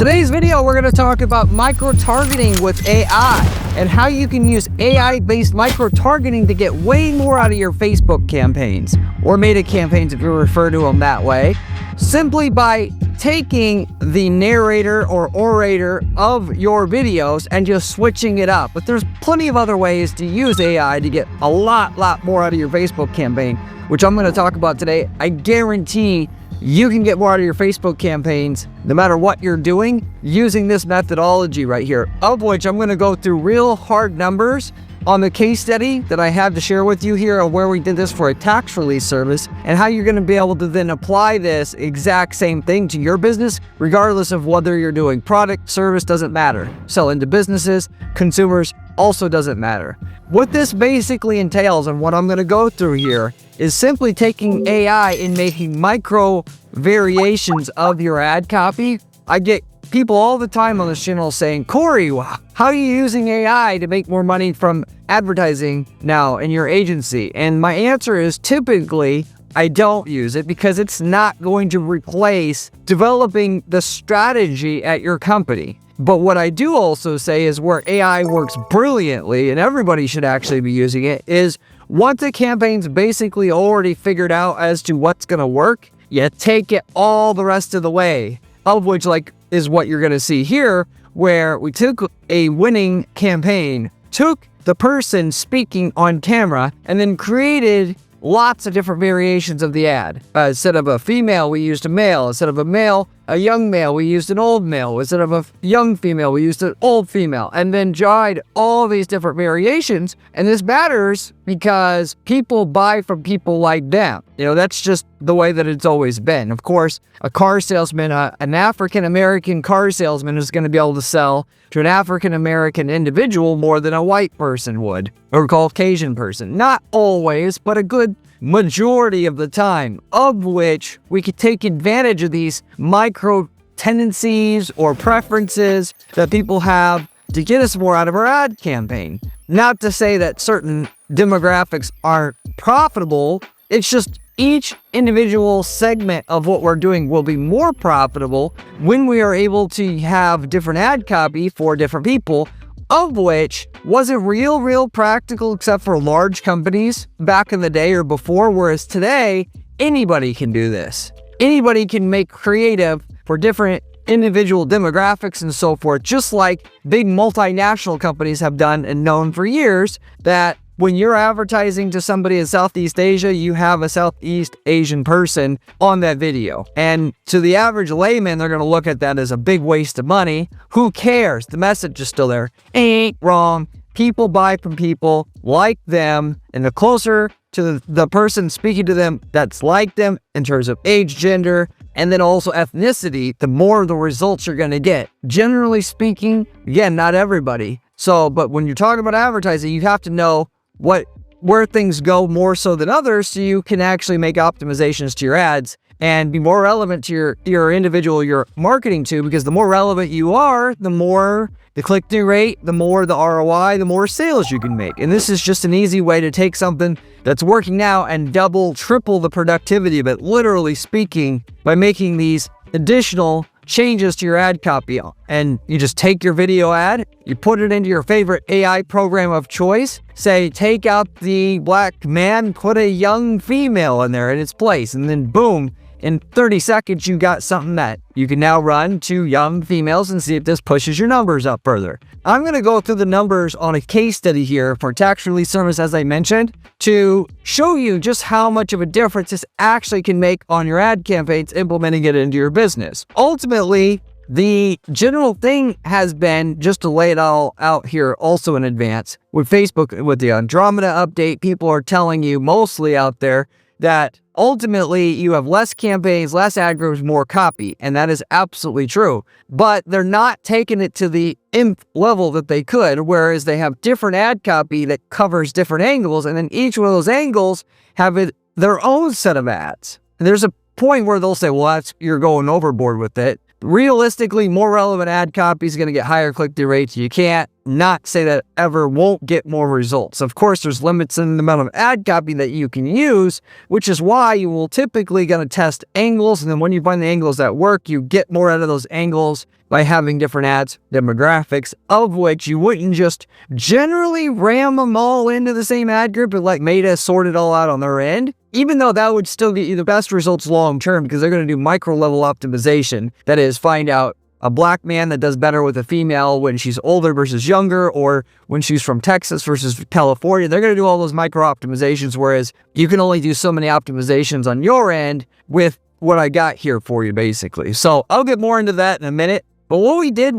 Today's video, we're going to talk about micro-targeting with AI and how you can use AI-based micro-targeting to get way more out of your Facebook campaigns or meta campaigns if you refer to them that way, simply by taking the narrator or orator of your videos and just switching it up. But there's plenty of other ways to use AI to get a lot more out of your Facebook campaign, which I'm going to talk about today. I guarantee you can get more out of your Facebook campaigns no matter what you're doing using this methodology right here, of which I'm going to go through real hard numbers on the case study that I have to share with you here on where we did this for a tax release service and how you're going to be able to then apply this exact same thing to your business, regardless of whether you're doing product, service, doesn't matter. Selling to businesses, consumers, also doesn't matter. What this basically entails and what I'm going to go through here is simply taking AI and making micro variations of your ad copy. I get people all the time on this channel saying, Corey, how are you using AI to make more money from advertising now in your agency? And my answer is typically, I don't use it because it's not going to replace developing the strategy at your company. But what I do also say is where AI works brilliantly, and everybody should actually be using it, is once a campaign's basically already figured out as to what's going to work, you take it all the rest of the way, of which is what you're going to see here, where we took a winning campaign, took the person speaking on camera, and then created lots of different variations of the ad. Instead of a female, we used a male. Instead of a male, a young male, we used an old male. Instead of a young female, we used an old female. And then tried all these different variations. And this matters because people buy from people like them. You know, that's just the way that it's always been. Of course, a car salesman, an African-American car salesman is going to be able to sell to an African-American individual more than a white person would, or Caucasian person. Not always, but a good majority of the time, of which we could take advantage of these micro tendencies or preferences that people have to get us more out of our ad campaign. Not to say that certain demographics aren't profitable, it's just each individual segment of what we're doing will be more profitable when we are able to have different ad copy for different people, of which wasn't real practical except for large companies back in the day or before, whereas today, anybody can do this. Anybody can make creative for different individual demographics and so forth, just like big multinational companies have done and known for years that when you're advertising to somebody in Southeast Asia, you have a Southeast Asian person on that video. And to the average layman, they're going to look at that as a big waste of money. Who cares? The message is still there. Ain't wrong. People buy from people like them. And the closer to the person speaking to them that's like them in terms of age, gender, and then also ethnicity, the more the results you're going to get. Generally speaking, again, not everybody. But when you're talking about advertising, you have to know where things go more so than others, so you can actually make optimizations to your ads and be more relevant to your individual you're marketing to, because the more relevant you are, the more the click-through rate, the more the ROI, the more sales you can make. And this is just an easy way to take something that's working now and double, triple the productivity of it, literally speaking, by making these additional changes to your ad copy. And you just take your video ad, you put it into your favorite AI program of choice, say take out the black man, put a young female in there in its place, and then boom, in 30 seconds you got something that you can now run to young females and see if this pushes your numbers up further. I'm going to go through the numbers on a case study here for tax release service, as I mentioned, to show you just how much of a difference this actually can make on your ad campaigns implementing it into your business. Ultimately, the general thing has been, just to lay it all out here also in advance, with Facebook, with the Andromeda update, people are telling you mostly out there that ultimately you have less campaigns, less ad groups, more copy. And that is absolutely true. But they're not taking it to the nth level that they could, whereas they have different ad copy that covers different angles. And then each one of those angles have their own set of ads. And there's a point where they'll say, well, you're going overboard with it. Realistically, more relevant ad copy is going to get higher click-through rates. You can't not say that ever won't get more results. Of course, there's limits in the amount of ad copy that you can use, which is why you will typically going to test angles. And then when you find the angles that work, you get more out of those angles by having different ads, demographics, of which you wouldn't just generally ram them all into the same ad group and like Meta sort it all out on their end. Even though that would still get you the best results long term, because they're going to do micro level optimization. That is, find out a black man that does better with a female when she's older versus younger, or when she's from Texas versus California. They're going to do all those micro optimizations, whereas you can only do so many optimizations on your end with what I got here for you, basically. So I'll get more into that in a minute. But what we did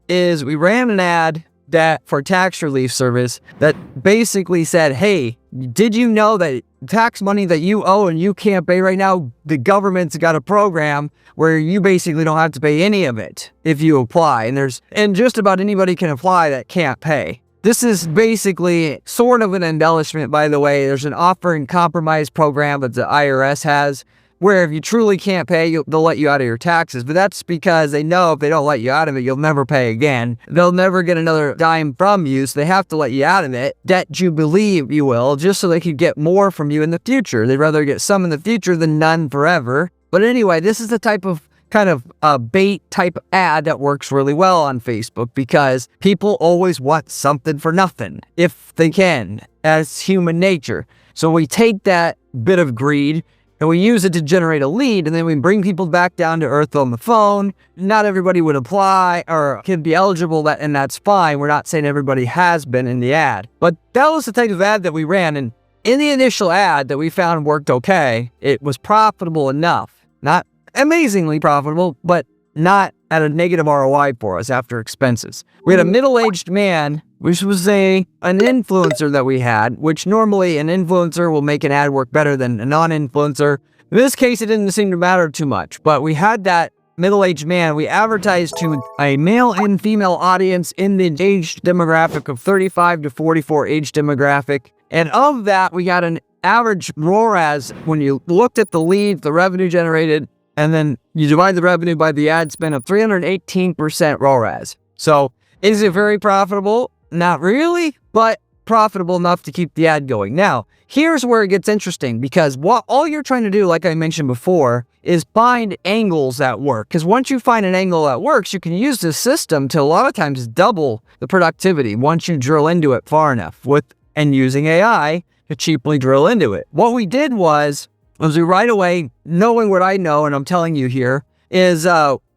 is we ran an ad that for tax relief service that basically said, hey, did you know that tax money that you owe and you can't pay right now, the government's got a program where you basically don't have to pay any of it if you apply. And just about anybody can apply that can't pay. This is basically sort of an embellishment, by the way. There's an offer and compromise program that the IRS has, where if you truly can't pay, they'll let you out of your taxes. But that's because they know if they don't let you out of it, you'll never pay again. They'll never get another dime from you, so they have to let you out of it. Debt jubilee, if you will, just so they can get more from you in the future. They'd rather get some in the future than none forever. But anyway, this is the type of kind of bait type ad that works really well on Facebook, because people always want something for nothing, if they can, as human nature. So we take that bit of greed and we use it to generate a lead, and then we bring people back down to earth on the phone. Not everybody would apply or can be eligible, and that's fine. We're not saying everybody has been in the ad. But that was the type of ad that we ran, and in the initial ad that we found worked okay, it was profitable enough. Not amazingly profitable, but not at a negative ROI for us after expenses. We had a middle-aged man, which was an influencer that we had, which normally an influencer will make an ad work better than a non-influencer. In this case, it didn't seem to matter too much, but we had that middle-aged man. We advertised to a male and female audience in the age demographic of 35 to 44 age demographic. And of that, we got an average ROAS when you looked at the lead, the revenue generated, and then you divide the revenue by the ad spend of 318% ROAS. So is it very profitable? Not really, but profitable enough to keep the ad going. Now, here's where it gets interesting, because what all you're trying to do, like I mentioned before, is find angles that work. Because once you find an angle that works, you can use this system to a lot of times double the productivity once you drill into it far enough, and using AI to cheaply drill into it. What we did was we right away, knowing what I know, and I'm telling you here, is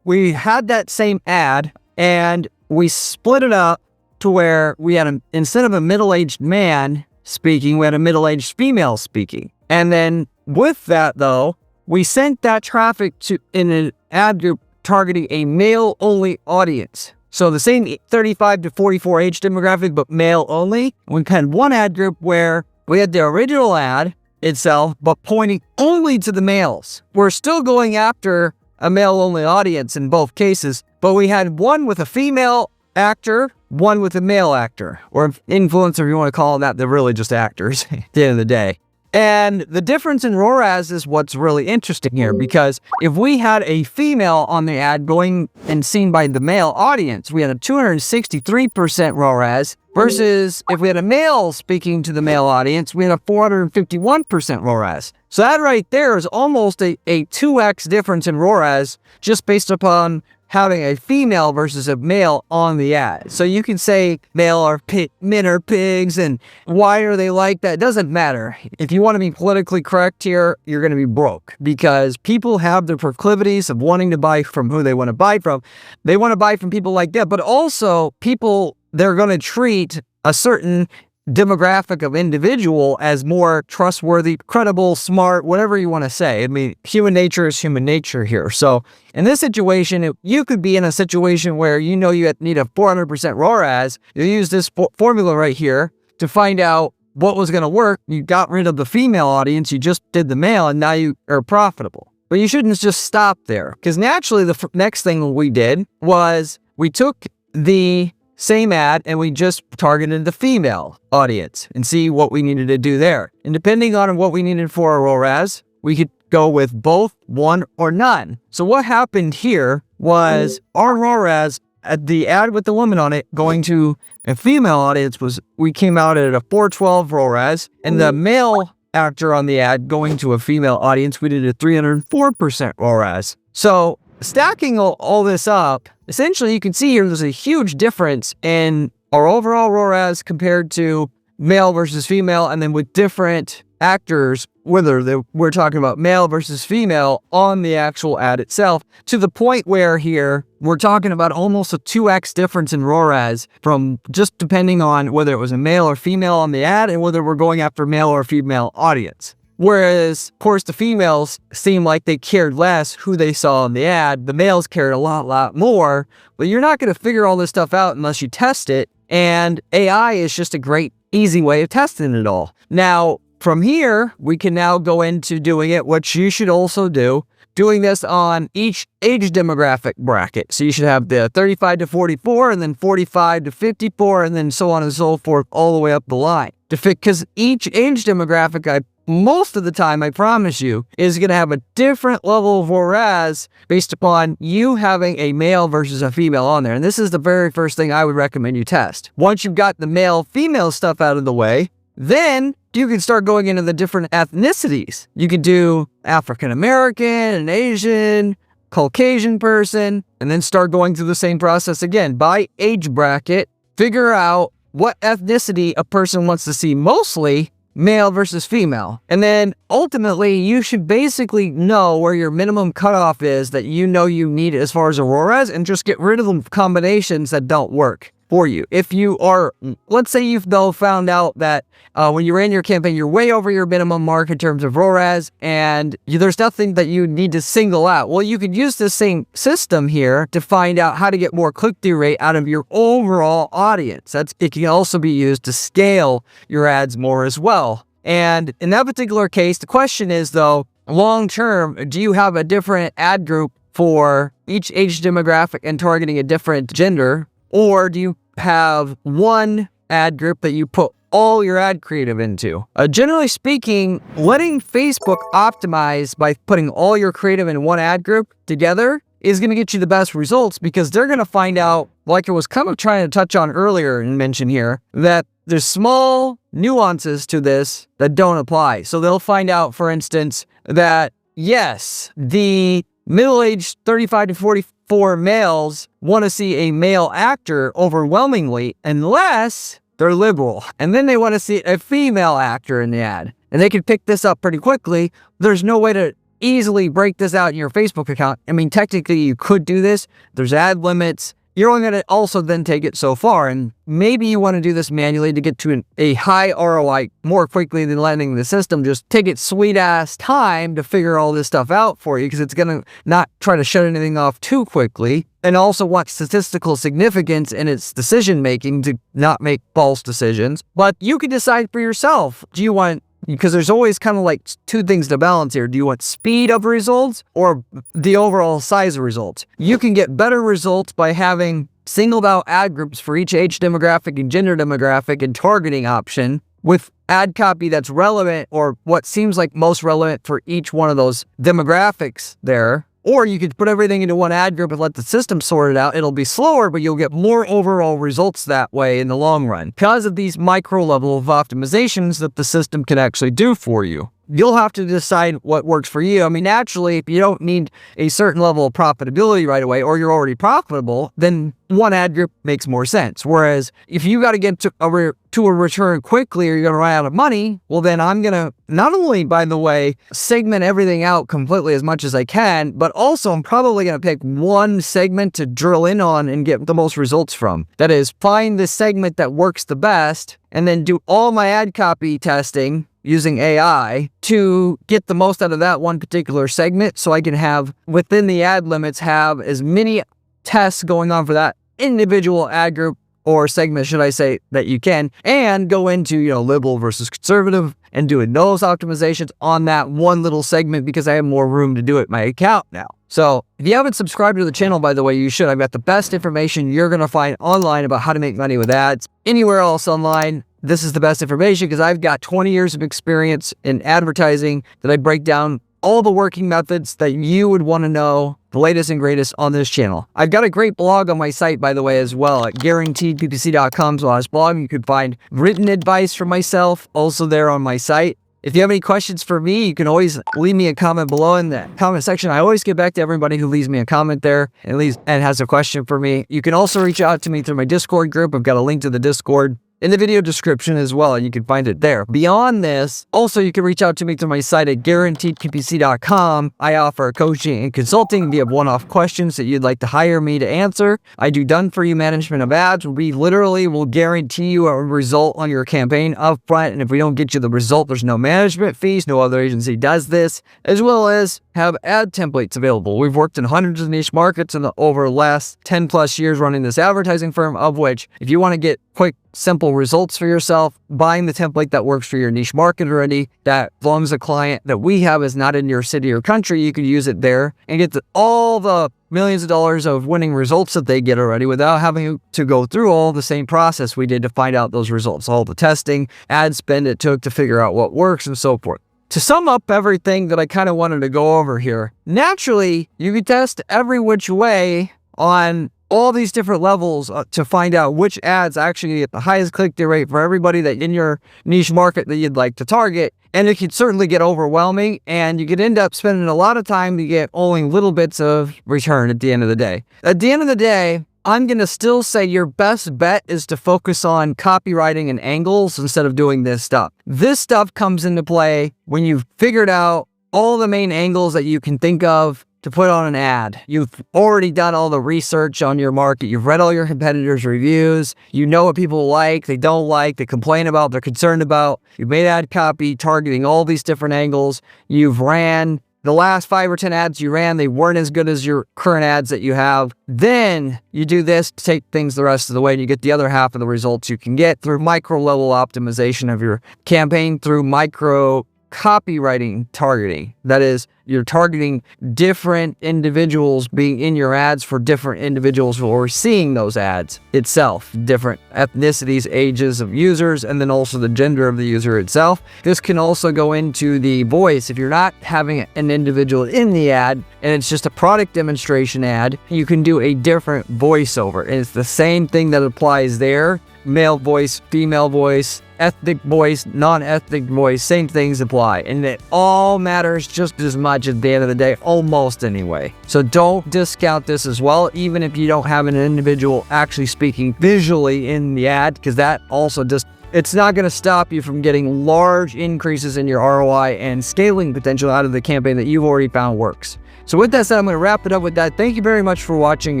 we had that same ad and we split it up to where we had instead of a middle-aged man speaking, we had a middle-aged female speaking. And then with that, though, we sent that traffic to in an ad group targeting a male-only audience. So the same 35 to 44 age demographic, but male only. We had one ad group where we had the original ad itself, but pointing only to the males. We're still going after a male-only audience in both cases, but we had one with a female actor, one with a male actor, or influencer, if you want to call them that. They're really just actors at the end of the day. And the difference in ROAS is what's really interesting here, because if we had a female on the ad going and seen by the male audience, we had a 263% ROAS, versus if we had a male speaking to the male audience, we had a 451% ROAS. So that right there is almost a 2x difference in ROAS just based upon having a female versus a male on the ad. So you can say men are pigs, and why are they like that? It doesn't matter. If you want to be politically correct here, you're going to be broke, because people have the proclivities of wanting to buy from who they want to buy from. They want to buy from people like that, but also people, they're going to treat a certain demographic of individual as more trustworthy, credible, smart, whatever you want to say. I mean, human nature is human nature here. So in this situation, you could be in a situation where you know you need a 400% ROAS. You use this formula right here to find out what was going to work. You got rid of the female audience, you just did the male, and now you are profitable. But you shouldn't just stop there, because naturally the next thing we did was we took the same ad and we just targeted the female audience and see what we needed to do there. And depending on what we needed for our ROAS, we could go with both, one, or none. So what happened here was our ROAS the ad with the woman on it going to a female audience we came out at a 412 ROAS, and the male actor on the ad going to a female audience, we did a 304% ROAS. So stacking all this up, essentially you can see here there's a huge difference in our overall ROAS compared to male versus female, and then with different actors, whether we're talking about male versus female on the actual ad itself, to the point where here we're talking about almost a 2x difference in ROAS from just depending on whether it was a male or female on the ad and whether we're going after male or female audience. Whereas, of course, the females seem like they cared less who they saw in the ad. The males cared a lot more, but you're not going to figure all this stuff out unless you test it, and AI is just a great, easy way of testing it all. Now, from here, we can now go into doing it, which you should also do, doing this on each age demographic bracket. So you should have the 35 to 44, and then 45 to 54, and then so on and so forth, all the way up the line. Because each age demographic, most of the time, I promise you, is going to have a different level of ROAS based upon you having a male versus a female on there. And this is the very first thing I would recommend you test. Once you've got the male-female stuff out of the way, then you can start going into the different ethnicities. You could do African American, an Asian, Caucasian person, and then start going through the same process again by age bracket. Figure out what ethnicity a person wants to see mostly, male versus female. And then ultimately, you should basically know where your minimum cutoff is that you know you need as far as a ROAS, and just get rid of the combinations that don't work for you. If you are, let's say you've though found out that when you ran your campaign, you're way over your minimum mark in terms of ROAS, and there's nothing that you need to single out. Well, you could use the same system here to find out how to get more click-through rate out of your overall audience. It can also be used to scale your ads more as well. And in that particular case, the question is though, long-term, do you have a different ad group for each age demographic and targeting a different gender? Or do you have one ad group that you put all your ad creative into? Generally speaking, letting Facebook optimize by putting all your creative in one ad group together is going to get you the best results, because they're going to find out, like I was kind of trying to touch on earlier and mention here, that there's small nuances to this that don't apply. So they'll find out, for instance, that yes, the middle-aged 35 to 44 males want to see a male actor overwhelmingly, unless they're liberal. And then they want to see a female actor in the ad. And they can pick this up pretty quickly. There's no way to easily break this out in your Facebook account. I mean, technically you could do this. There's ad limits. You're only going to also then take it so far. And maybe you want to do this manually to get to a high ROI more quickly than letting the system just take its sweet ass time to figure all this stuff out for you, because it's going to not try to shut anything off too quickly, and also want statistical significance in its decision making to not make false decisions. But you can decide for yourself. Do you want, because there's always kind of like two things to balance here. Do you want speed of results or the overall size of results? You can get better results by having singled out ad groups for each age demographic and gender demographic and targeting option with ad copy that's relevant, or what seems like most relevant for each one of those demographics there. Or you could put everything into one ad group and let the system sort it out. It'll be slower, but you'll get more overall results that way in the long run, because of these micro level of optimizations that the system can actually do for you. You'll have to decide what works for you. I mean, naturally, if you don't need a certain level of profitability right away, or you're already profitable, then one ad group makes more sense. Whereas if you got to get to a return quickly, or you're going to run out of money, well, then I'm going to not only, by the way, segment everything out completely as much as I can, but also I'm probably going to pick one segment to drill in on and get the most results from. That is, find the segment that works the best, and then do all my ad copy testing using AI to get the most out of that one particular segment, so I can have, within the ad limits, have as many tests going on for that individual ad group or segment, should I say, that you can, and go into, liberal versus conservative and doing those optimizations on that one little segment, because I have more room to do it in my account now. So if you haven't subscribed to the channel, by the way, you should. I've got the best information you're going to find online about how to make money with ads. Anywhere else online, this is the best information, because I've got 20 years of experience in advertising that I break down all the working methods that you would want to know, the latest and greatest on this channel. I've got a great blog on my site, by the way, as well, at guaranteedppc.com/blog. You could find written advice from myself also there on my site. If you have any questions for me, you can always leave me a comment below in the comment section. I always get back to everybody who leaves me a comment there and has a question for me. You can also reach out to me through my Discord group. I've got a link to the Discord in the video description as well, and you can find it there. Beyond this, also you can reach out to me through my site at guaranteedppc.com. I offer coaching and consulting. If you have one-off questions that you'd like to hire me to answer, I do done-for-you management of ads. We literally will guarantee you a result on your campaign up front, and if we don't get you the result, there's no management fees. No other agency does this, as well as have ad templates available. We've worked in hundreds of niche markets over the last 10 plus years running this advertising firm, of which if you want to get quick, simple results for yourself, buying the template that works for your niche market already, that as long as a client that we have is not in your city or country, you can use it there and get all the millions of dollars of winning results that they get already without having to go through all the same process we did to find out those results, all the testing, ad spend it took to figure out what works and so forth. To sum up everything that I kind of wanted to go over here, naturally, you can test every which way on all these different levels to find out which ads actually get the highest click-through rate for everybody that in your niche market that you'd like to target. And it can certainly get overwhelming, and you could end up spending a lot of time to get only little bits of return at the end of the day. At the end of the day, I'm going to still say your best bet is to focus on copywriting and angles instead of doing this stuff. This stuff comes into play when you've figured out all the main angles that you can think of to put on an ad. You've already done all the research on your market. You've read all your competitors' reviews. You know what people like, they don't like, they complain about, they're concerned about. You've made ad copy targeting all these different angles. You've ran the last 5 or 10 ads you ran, they weren't as good as your current ads that you have. Then you do this to take things the rest of the way, and you get the other half of the results you can get through micro level optimization of your campaign, through micro copywriting targeting. That is, you're targeting different individuals being in your ads for different individuals who are seeing those ads itself, different ethnicities, ages of users, and then also the gender of the user itself. This can also go into the voice. If you're not having an individual in the ad and it's just a product demonstration ad, you can do a different voiceover. And it's the same thing that applies there. Male voice, female voice, ethnic voice, non-ethnic voice, same things apply. And it all matters just as much at the end of the day, almost anyway. So don't discount this as well, even if you don't have an individual actually speaking visually in the ad, because that also just, it's not going to stop you from getting large increases in your ROI and scaling potential out of the campaign that you've already found works. So with that said, I'm going to wrap it up with that. Thank you very much for watching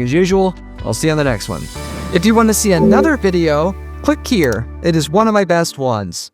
as usual. I'll see you on the next one. If you want to see another video, click here. It is one of my best ones.